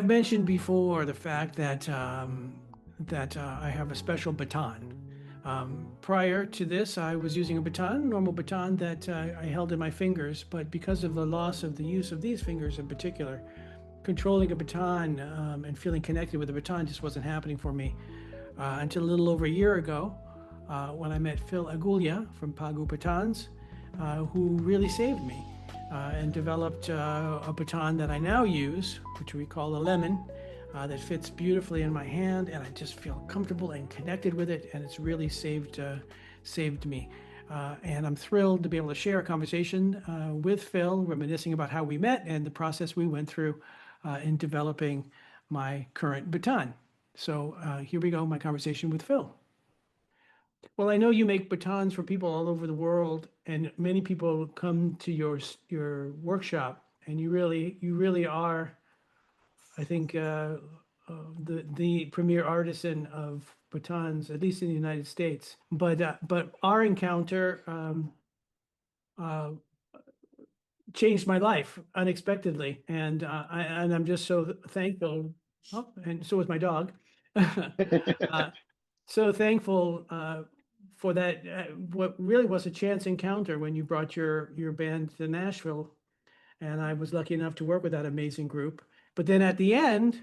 I've mentioned before the fact that I have a special baton. Prior to this, I was using a baton, normal baton that I held in my fingers, but because of the loss of the use of these fingers in particular, controlling a baton and feeling connected with the baton just wasn't happening for me until a little over a year ago when I met Phil Aguglia from PaGu Batons, who really saved me and developed a baton that I now use, which we call a lemon, that fits beautifully in my hand, and I just feel comfortable and connected with it, and it's really saved me. And I'm thrilled to be able to share a conversation with Phil, reminiscing about how we met and the process we went through in developing my current baton. So here we go, my conversation with Phil. Well, I know you make batons for people all over the world, and many people come to your workshop, and you really are, I think, the premier artisan of batons, at least in the United States. But our encounter uh, changed my life unexpectedly, and I'm just so thankful. Oh, and so was my dog. uh, so thankful for that. What really was a chance encounter when you brought your band to Nashville, and I was lucky enough to work with that amazing group. But then at the end,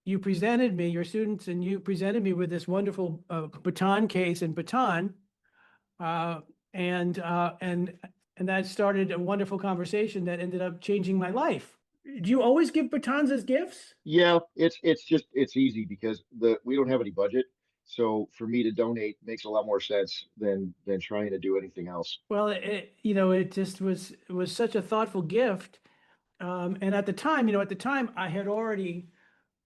you presented me, your students, and you presented me with this wonderful baton case and baton, uh, and uh, and and that started a wonderful conversation that ended up changing my life. Do you always give batons as gifts? Yeah, it's easy because the we don't have any budget. So for me to donate makes a lot more sense than trying to do anything else. Well, it just was such a thoughtful gift. And at the time, I had already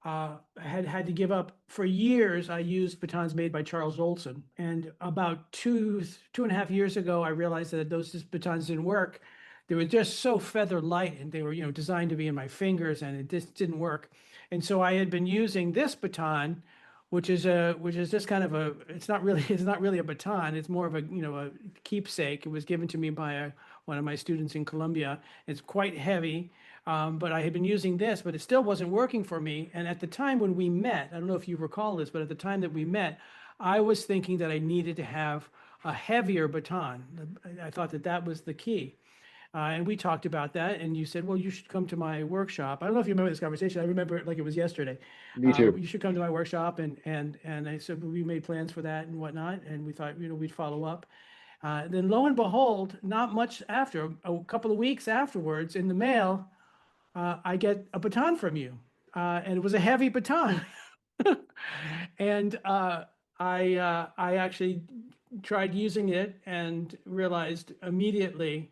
had to give up for years. I used batons made by Charles Olson, and about 2.5 years ago, I realized that those batons didn't work. They were just so feather light, and they were designed to be in my fingers, and it just didn't work. And so I had been using this baton, which is just kind of a it's not really a baton. It's more of a keepsake. It was given to me by one of my students in Columbia. It's quite heavy. But I had been using this, but it still wasn't working for me. And at the time when we met, I don't know if you recall this, but at the time that we met, I was thinking that I needed to have a heavier baton. I thought that that was the key. And we talked about that, and you said, well, you should come to my workshop. I don't know if you remember this conversation. I remember it like it was yesterday. Me too. You should come to my workshop, and I said, well, we made plans for that and whatnot, and we thought, we'd follow up. Then lo and behold, not much after, a couple of weeks afterwards, in the mail, I get a baton from you, and it was a heavy baton. And I actually tried using it and realized immediately,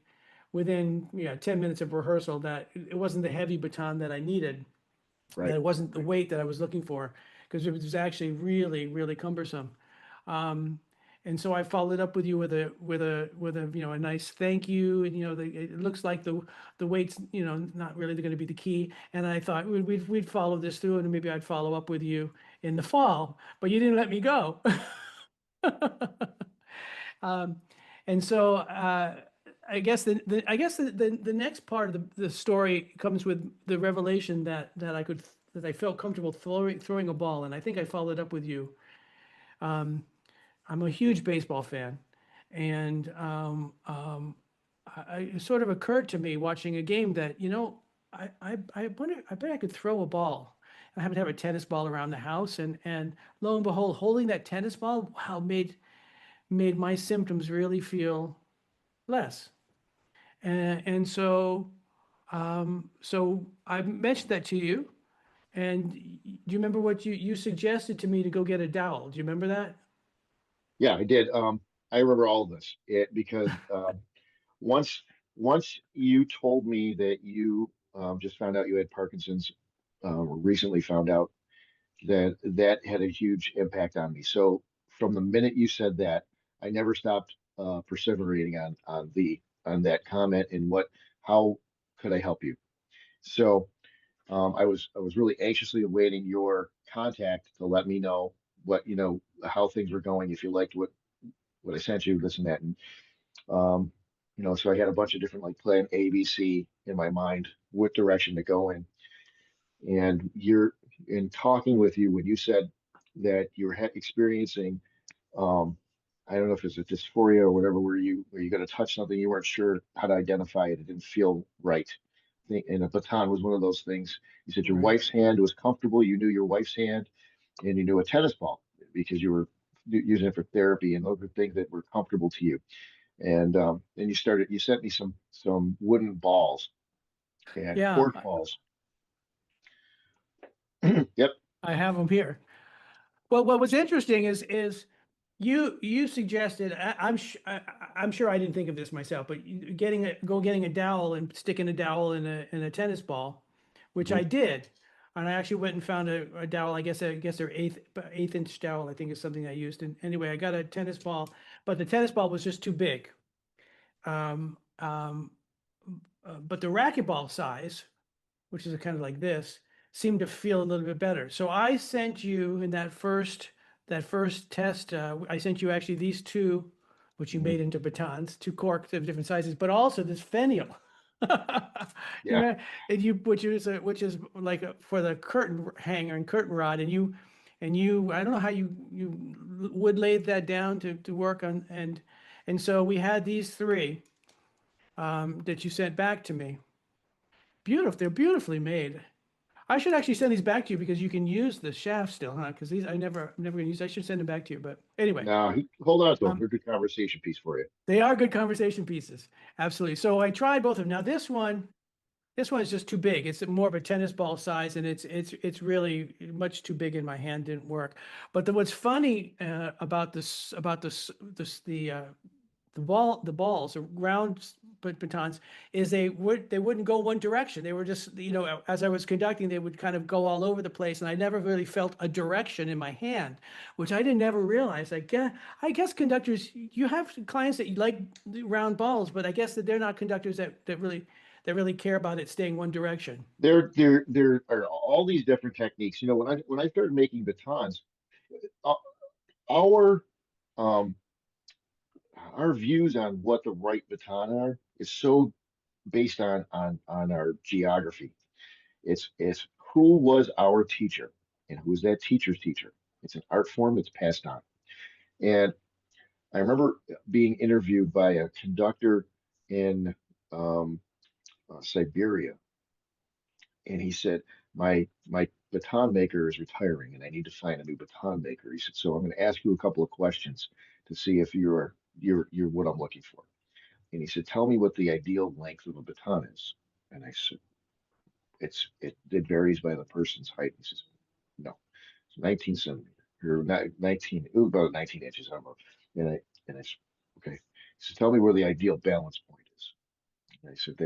within 10 minutes of rehearsal, that it wasn't the heavy baton that I needed, that Right. it wasn't the weight that I was looking for, because it was actually really, really cumbersome. Um, and so I followed up with you with a nice thank you, and it looks like the weight's not really going to be the key. And I thought we'd follow this through, and maybe I'd follow up with you in the fall, but you didn't let me go. Um, and so I guess the next part of the story comes with the revelation that I felt comfortable throwing a ball, and I think I followed up with you. Um, I'm a huge baseball fan, and it sort of occurred to me watching a game that I wonder, I bet I could throw a ball. I happen to have a tennis ball around the house, and lo and behold, holding that tennis ball, wow, made my symptoms really feel less. And so I mentioned that to you. And do you remember what you suggested to me to go get a dowel? Do you remember that? Yeah, I did. I remember all of this because once once you told me that you just found out you had Parkinson's, or recently found out, that that had a huge impact on me. So from the minute you said that, I never stopped perseverating on that comment and how could I help you? So I was really anxiously awaiting your contact to let me know how things were going, if you liked what I sent you, this and that. And so I had a bunch of different like plan A, B, C in my mind, what direction to go in. And you're in talking with you when you said that you're experiencing, um, I don't know if it's a dysphoria or whatever, where you got to touch something you weren't sure how to identify it. It didn't feel right. And a baton was one of those things. You said your Right. wife's hand was comfortable. You knew your wife's hand, and you knew a tennis ball because you were using it for therapy, and those were things that were comfortable to you. And then you sent me some wooden balls and Yeah, cork balls. Yep. I have them here. Well, what was interesting is you suggested I'm sure I didn't think of this myself, but getting a dowel and sticking a dowel in a tennis ball, which Mhm. I did, and I actually went and found a dowel. I guess they're eighth inch dowel. I think is something I used. And anyway, I got a tennis ball, but the tennis ball was just too big. Um, um, but the racquetball size, which is kind of like this, seemed to feel a little bit better. So I sent you in that first test. I sent you actually these two, which you Mhm. made into batons, two corks of different sizes, but also this fennial. You Yeah. know, and which is like for the curtain hanger and curtain rod, and you I don't know how you wood laid that down to work on, and so we had these three that you sent back to me. Beautiful, they're beautifully made. I should actually send these back to you because you can use the shaft still, huh? Because these I'm never gonna use. I should send them back to you, but anyway, Now, hold on to them. um, They're a good conversation piece for you. they are good conversation pieces. Absolutely. So I tried both of them. Now this one is just too big. It's more of a tennis ball size, and it's really much too big in my hand. Didn't work. But what's funny about the balls or round batons is they wouldn't go one direction. They were just, as I was conducting, they would kind of go all over the place, and I never really felt a direction in my hand, which I didn't never realize. I guess conductors, you have clients that you like the round balls, but I guess that they're not conductors that really care about it staying one direction. There are all these different techniques. When I started making batons, uh, our um our views on what the right baton are is so based on our geography. It's who was our teacher and who was that teacher's teacher. It's an art form that's passed on. And I remember being interviewed by a conductor in um, Siberia, and he said, "My baton maker is retiring, and I need to find a new baton maker." He said, "So I'm going to ask you a couple of questions to see if you're what I'm looking for." And he said, "Tell me what the ideal length of a baton is." And I said, "It varies by the person's height." He says, "No, it's 19 centimeters or 19, it was about 19 inches. I don't know." And I said, "Okay." He said, "Tell me where the ideal balance point is." And I said,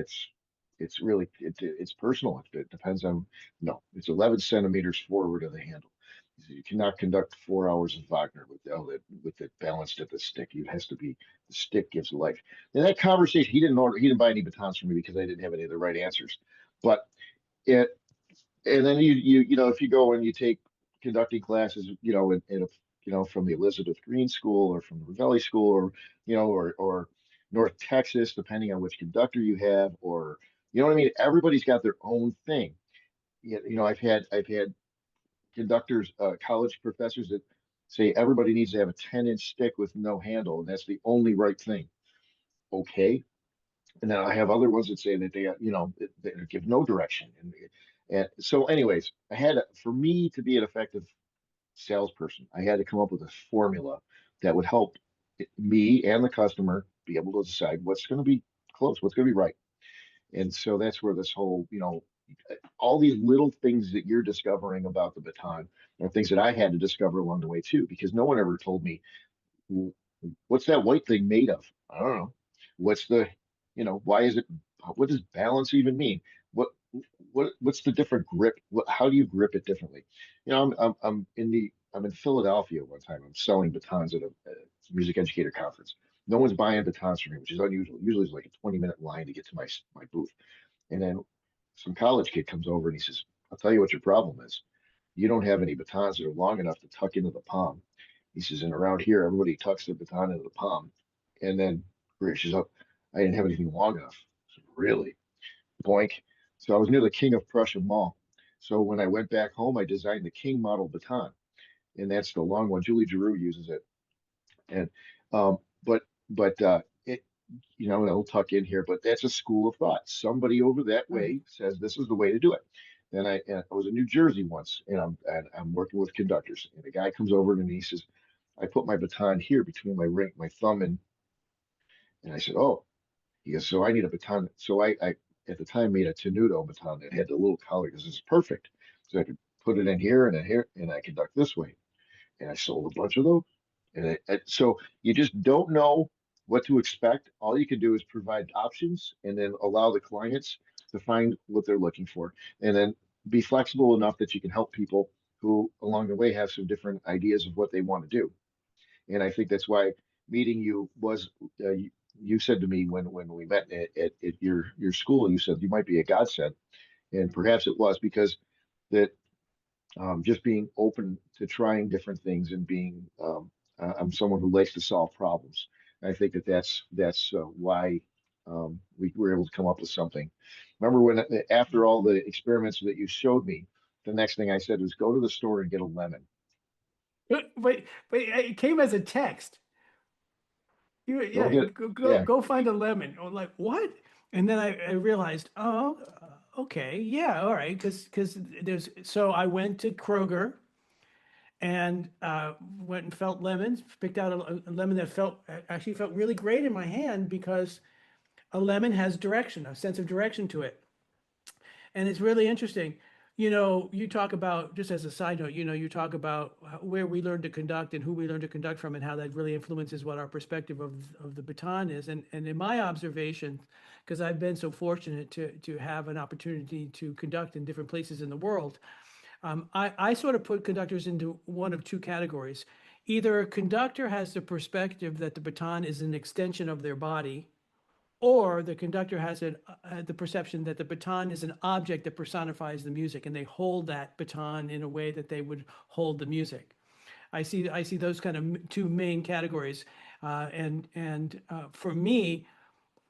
it's really, it's personal. It depends on, no, it's 11 centimeters forward of the handle. He said, "You cannot conduct 4 hours of Wagner with it balanced at the stick. It has to be, the stick gives life." In that conversation, he didn't buy any batons from me because I didn't have any of the right answers. But it, and then if you go and you take conducting classes, from the Elizabeth Green School or from the Ravelli School, or North Texas, depending on which conductor you have, or you know what I mean. Everybody's got their own thing. I've had conductors, college professors that say everybody needs to have a 10-inch stick with no handle, and that's the only right thing. Okay, and then I have other ones that say that they give no direction. And so, anyways, for me to be an effective salesperson, I had to come up with a formula that would help me and the customer be able to decide what's going to be close, what's going to be right. And so that's where this whole, all these little things that you're discovering about the baton are things that I had to discover along the way too, because no one ever told me, "What's that white thing made of?" I don't know. What's the, why is it, what does balance even mean? What, what's the different grip? How do you grip it differently? I'm in Philadelphia one time. I'm selling batons at a music educator conference. No one's buying batons from me, which is unusual. Usually it's like a 20-minute line to get to my booth. And then some college kid comes over and he says, "I'll tell you what your problem is. You don't have any batons that are long enough to tuck into the palm." He says, "And around here, everybody tucks their baton into the palm and then reaches up. I didn't have anything long enough." I said, "Really?" Boink. So I was near the King of Prussia Mall. So when I went back home, I designed the King model baton, and that's the long one. Julie Giroux uses it. And um, but it, it'll tuck in here, but that's a school of thought. Somebody over that Right. way says this is the way to do it. Then I was in New Jersey once, and I'm working with conductors, and a guy comes over to me. He says, "I put my baton here between my thumb and I said, oh." He goes, "So I need a baton." So I at the time made a tenuto baton that had the little collar because it's perfect. So I could put it in here, and I conduct this way. And I sold a bunch of those. So you just don't know what to expect. All you can do is provide options and then allow the clients to find what they're looking for. And then be flexible enough that you can help people who along the way have some different ideas of what they want to do. And I think that's why meeting you was, you said to me when we met at your school, you said you might be a godsend. And perhaps it was because that just being open to trying different things and being I'm someone who likes to solve problems. And I think that's why we were able to come up with something. Remember when after all the experiments that you showed me, the next thing I said was go to the store and get a lemon. Wait, it came as a text. Go Yeah, get yeah go find a lemon. Or like, what? And then I realized, oh, okay, yeah, all right, because so I went to Kroger and went and felt lemons, picked out a lemon that actually felt really great in my hand because a lemon has direction, a sense of direction to it. And it's really interesting. You talk about, just as a side note, you talk about where we learn to conduct and who we learn to conduct from and how that really influences what our perspective of the baton is. And in my observation, because I've been so fortunate to have an opportunity to conduct in different places in the world, I sort of put conductors into one of two categories. Either a conductor has the perspective that the baton is an extension of their body, or the conductor has the perception that the baton is an object that personifies the music, and they hold that baton in a way that they would hold the music. I see those kind of two main categories, and for me,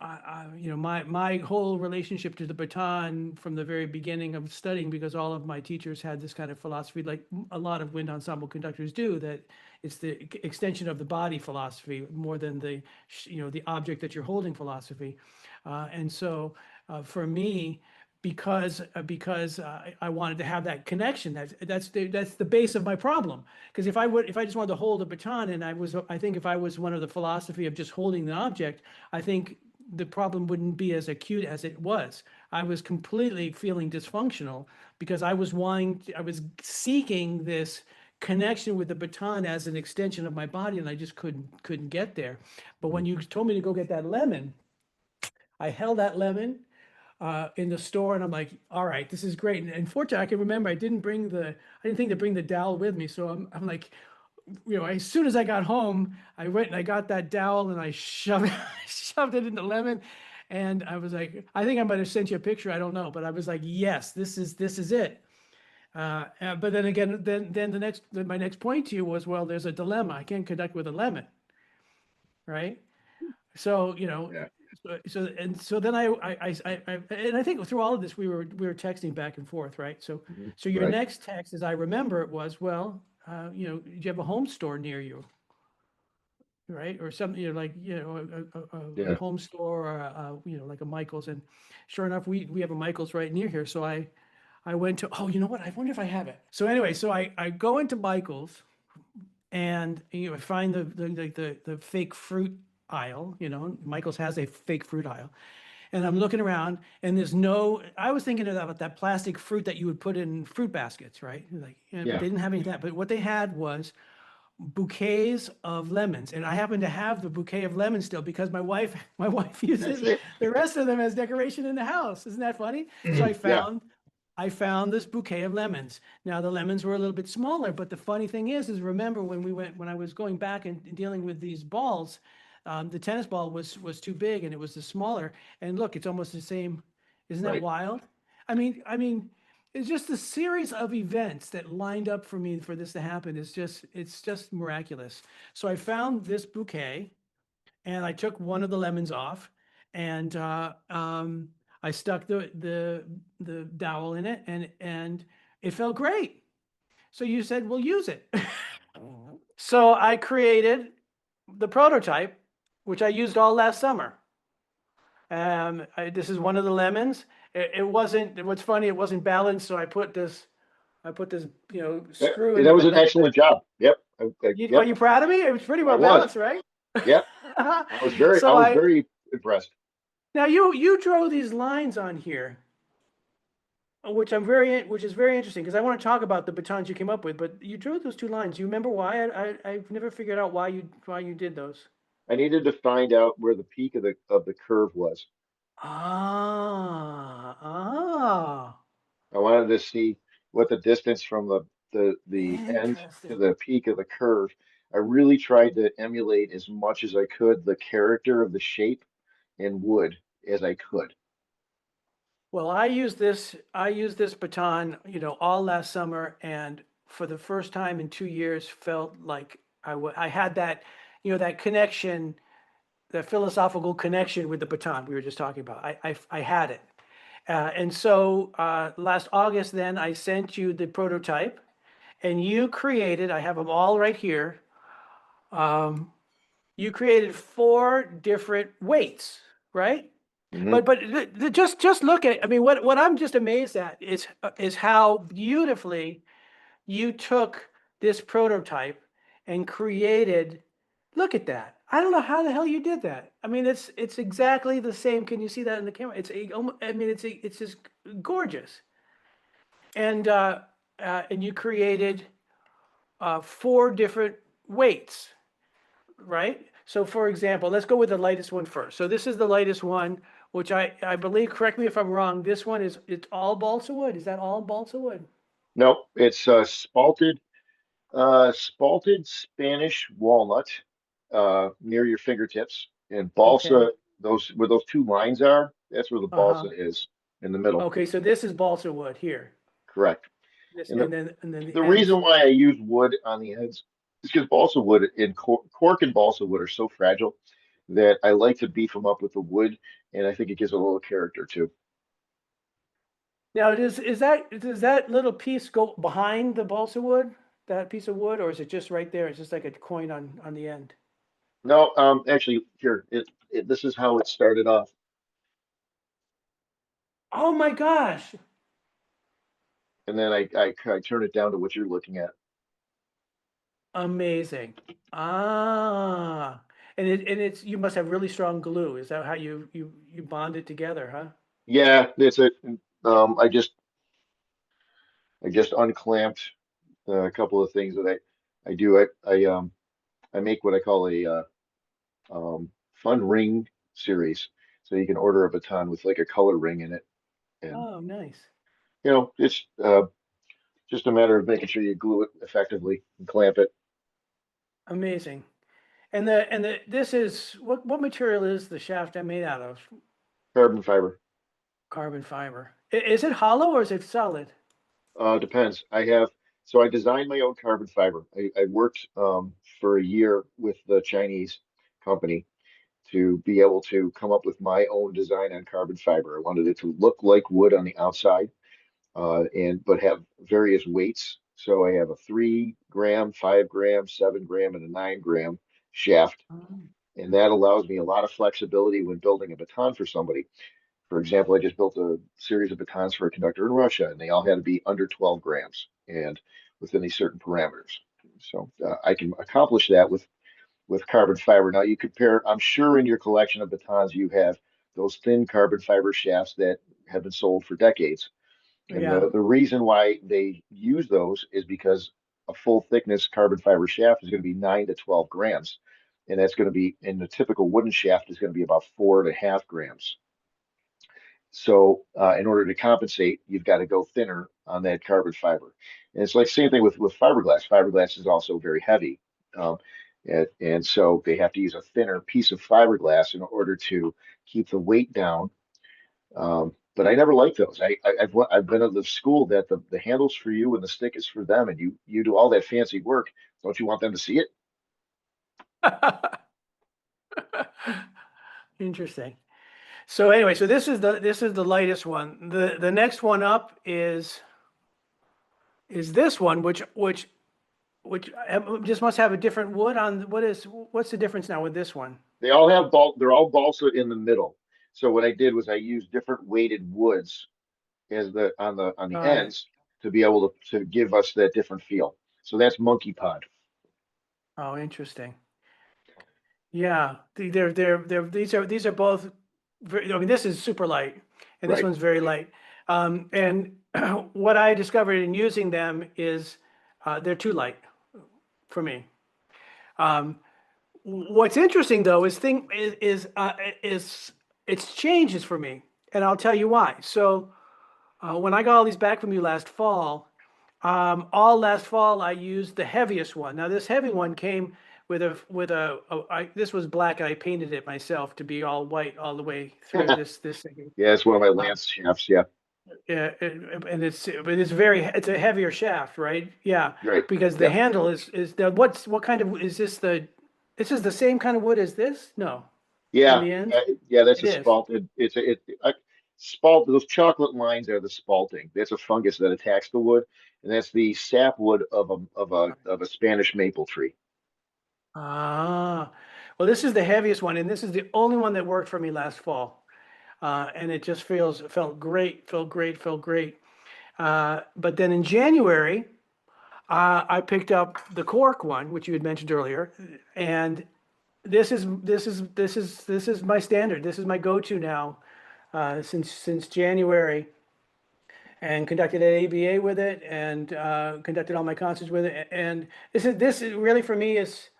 my whole relationship to the baton from the very beginning of studying, because all of my teachers had this kind of philosophy, like a lot of wind ensemble conductors do, that it's the extension of the body philosophy more than the object that you're holding philosophy. And so for me, because I wanted to have that connection. That's the base of my problem. Because if I just wanted to hold a baton, and I think if I was one of the philosophy of just holding the object, I think the problem wouldn't be as acute as it was. I was completely feeling dysfunctional because I was seeking this connection with the baton as an extension of my body, and I just couldn't get there. But when you told me to go get that lemon, I held that lemon in the store, and I'm like, all right, this is great. And fortunately, I can remember I didn't think to bring the dowel with me, so I'm like, as soon as I got home, I went and I got that dowel and I shoved shoved it in the lemon, and I was like, I think I might have sent you a picture, I don't know, but I was like, yes, this is it. But then again, then my next point to you was, well, there's a dilemma. I can't conduct with a lemon, right? So, yeah so then and I think through all of this, we were texting back and forth, right? So your right next text, as I remember it, was, well, do you have a home store near you, right? Or something, like, a yeah home store, or like a Michael's. And sure enough, we have a Michael's right near here. So I went to, oh, you know what? I wonder if I have it. So anyway, so I go into Michael's, and I find the fake fruit aisle. Michael's has a fake fruit aisle, and I'm looking around, and there's no. I was thinking about that plastic fruit that you would put in fruit baskets, right? Like, but yeah they didn't have any of that. But what they had was bouquets of lemons, and I happen to have the bouquet of lemons still because my wife that's uses it the rest of them as decoration in the house. Isn't that funny? So I yeah found I found this bouquet of lemons. Now the lemons were a little bit smaller, but the funny thing is remember when I was going back and dealing with these balls, the tennis ball was too big and it was the smaller. And look, it's almost the same. Isn't that right wild? I mean, it's just a series of events that lined up for me for this to happen. It's just miraculous. So I found this bouquet, and I took one of the lemons off, and I stuck the dowel in it, and It felt great. So you said, we'll use it. So I created the prototype, which I used all last summer. This is one of the lemons. It wasn't, what's funny, it wasn't balanced, so I put this, screw into That was the an lemon. excellent job. Yep. Are Yep. you proud of me? It was pretty I well was. balanced, right? Yep. I So was very impressed. now you drew these lines on here, which is very interesting because I want to talk about the batons you came up with, but you drew those two lines. You remember why? I've never figured out why you did those. I needed to find out where the peak of the curve was. Ah, ah, I wanted to see what the distance from the end to interesting. the peak of the curve. I really tried to emulate as much as I could the character of the shape in wood as I could. Well, I used this baton, all last summer, and for the first time in 2 years, felt like I had that, that connection, that philosophical connection with the baton we were just talking about. I had it. And so last August, then I sent you the prototype, and you created, I have them all right here. You created 4 different weights, right? Hmm. But just look at it. I mean, what I'm just amazed at is how beautifully you took this prototype and created. Look at that. I don't know how the hell you did that. I mean, it's exactly the same. Can you see that in the camera? I mean, it's just gorgeous. And you created 4 different weights, right? So for example, let's go with the lightest one first. So this is the lightest one, which I believe, correct me if I'm wrong, this one it's all balsa wood. Is that all balsa wood? No, it's spalted Spanish walnut near your fingertips, and balsa. Okay. Those where those two lines are, that's where the Uh-huh. balsa is in the middle. Okay, so this is balsa wood here. Correct. This And and then the the ends. reason why I use wood on the ends is because balsa wood and cork and balsa wood are so fragile that I like to beef them up with the wood, and I think it gives a little character too. Now, does that little piece go behind the balsa wood? That piece of wood, or is it just right there? It's just like a coin on the end. No, actually, here, this is how it started off, Oh my gosh. and then I turn it down to what you're looking at. Amazing. Ah. And it's you must have really strong glue. Is that how you bond it together, huh? Yeah, that's it. Um, I just I just unclamped a couple of things that I do. I make what I call a fun ring series, so you can order a baton with like a color ring in it, and Oh, nice. it's just a matter of making sure you glue it effectively and clamp it. Amazing. And this is what material is the shaft made out of? Carbon fiber. Carbon fiber. Is it hollow or is it solid? Depends. I designed my own carbon fiber. I worked for a year with the Chinese company to be able to come up with my own design on carbon fiber. I wanted it to look like wood on the outside, and but have various weights. So I have a 3 gram, 5 gram, 7 gram, and a 9 gram shaft, Oh. and that allows me a lot of flexibility when building a baton for somebody. For example, I just built a series of batons for a conductor in Russia, and they all had to be under 12 grams and within these certain parameters. So I can accomplish that with carbon fiber. Now you compare, I'm sure in your collection of batons you have those thin carbon fiber shafts that have been sold for decades. And Yeah. the reason why they use those is because a full thickness carbon fiber shaft is going to be 9 to 12 grams. And that's going to be, in the typical wooden shaft, is going to be about 4.5 grams. So in order to compensate, you've got to go thinner on that carbon fiber. And it's like same thing with fiberglass. Fiberglass is also very heavy. Um, and so they have to use a thinner piece of fiberglass in order to keep the weight down. But I never liked those. I've been of the school that the handle's for you and the stick is for them, and you do all that fancy work. Don't you want them to see it? Interesting. So anyway, so this is the lightest one. The next one up is is this one, which just must have a different wood on, what's the difference now with this one? They all have they're all balsa in the middle. So what I did was I used different weighted woods as the Got it. ends to be able to give us that different feel. So that's monkey pod. Oh, interesting. Yeah, these are both very, I mean, this is super light and this Right. one's very light. And what I discovered in using them is they're too light for me. Um, what's interesting though is it's changes for me, and I'll tell you why. So when I got all these back from you last fall, all last fall I used the heaviest one. Now this heavy one came this was black. I painted it myself to be all white all the way through this thing. Yeah, it's one of my Uh, lance shafts. Yeah, yeah, and it's a heavier shaft, right? Yeah, right. because the Yep. handle is what kind of is this this is the same kind of wood as this? No, on Yeah, the ends? yeah. That's It a is. spalted. Spalt. Those chocolate lines are the spalting. That's a fungus that attacks the wood, and that's the sapwood of a Spanish maple tree. Ah, well, this is the heaviest one, and this is the only one that worked for me last fall. And it just felt great, felt great, felt great. But then in January, I picked up the cork one, which you had mentioned earlier, and this is my standard. This is my go-to now since January, and conducted an ABA with it, and conducted all my concerts with it. And this is really for me is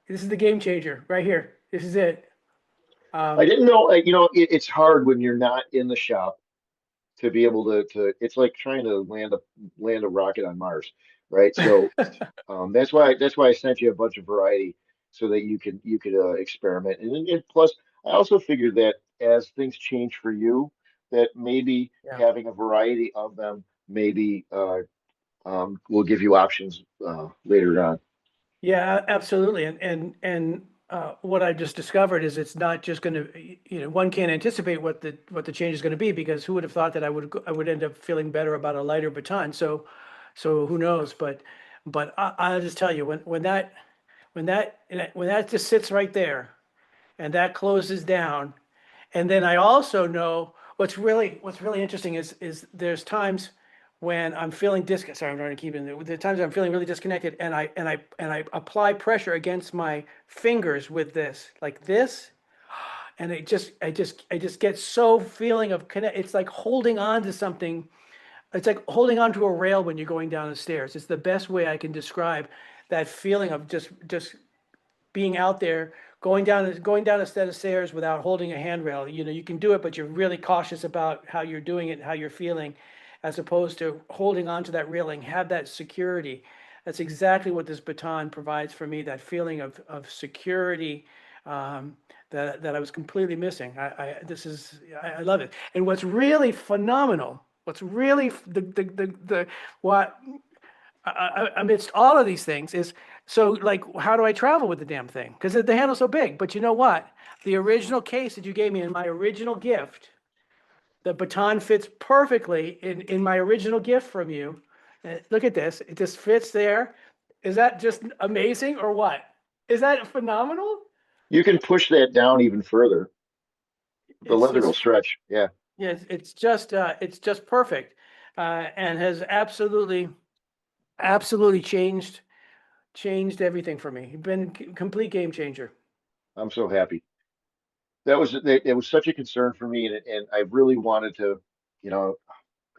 this is the game changer right here. This is it. I Um, didn't know. It's hard when you're not in the shop to be able to. It's like trying to land a rocket on Mars, right? So that's why I sent you a bunch of variety so that you could experiment. And plus, I also figured that as things change for you, that maybe yeah. having a variety of them maybe will give you options later on. Yeah, absolutely. And what I just discovered is it's not just going to, one can't anticipate what the change is going to be, because who would have thought that I would end up feeling better about a lighter baton. So who knows? But I'll just tell you, when that just sits right there and that closes down, and then I also know what's really interesting is there's times when I'm feeling sorry, I'm trying to keep it in there. The times I'm feeling really disconnected, and I apply pressure against my fingers with this, like this, and I just get so feeling of connect. It's like holding on to something. It's like holding on to a rail when you're going down the stairs. It's the best way I can describe that feeling of just being out there, going down a set of stairs without holding a handrail. You can do it, but you're really cautious about how you're doing it and how you're feeling, as opposed to holding on to that railing, have that security. That's exactly what this baton provides for me, that feeling of security, that I was completely missing. I love it. And what's really phenomenal, what's really what amidst all of these things is, so like, how do I travel with the damn thing? Because the handle's so big. But you know what? The original case that you gave me in my original gift, the baton fits perfectly in my original gift from you. Look at this. It just fits there. Is that just amazing or what? Is that phenomenal? You can push that down even further. The It's leather will just, stretch. Yeah, yeah, it's just perfect. And has absolutely changed everything for me. Been complete game changer. I'm so happy. It was such a concern for me, and I really wanted to, you know,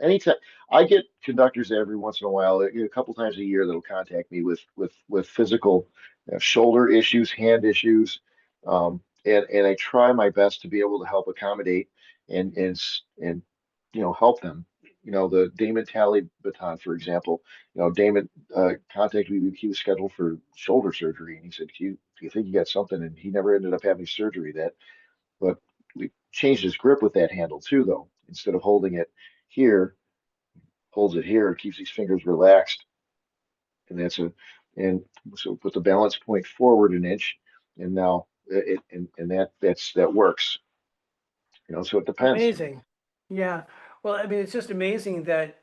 anytime I get conductors every once in a while, a couple times a year, that'll contact me with physical shoulder issues, hand issues, and I try my best to be able to help accommodate and help them. The Damon Talley baton, for example. Damon contacted me. He was scheduled for shoulder surgery, and he said, "Do you think you got something?" And he never ended up having surgery. But we changed his grip with that handle too, though. Instead of holding it here, holds it here, keeps his fingers relaxed, and and so put the balance point forward an inch, and now and that works. So it depends. Amazing. Yeah. Well, I mean, it's just amazing that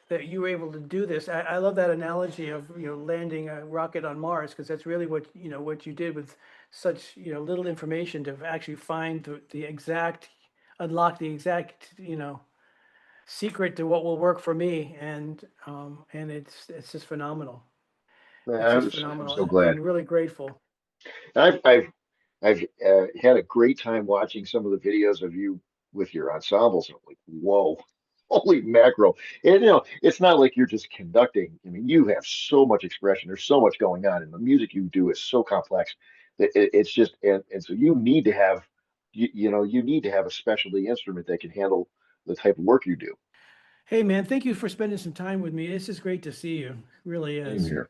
you were able to do this. I love that analogy of, landing a rocket on Mars, because that's really what you did with such, little information to actually find the exact, unlock the exact, secret to what will work for me. And it's just phenomenal. It's just I'm phenomenal so glad. and really grateful. I've I've I've had a great time watching some of the videos of you with your ensembles. I'm like, whoa, holy mackerel! And it's not like you're just conducting. I mean, you have so much expression. There's so much going on, and the music you do is so complex that it's just and so you need to have you need to have a specialty instrument that can handle the type of work you do. Hey, man, thank you for spending some time with me. It's just great to see you. Really Same is. here.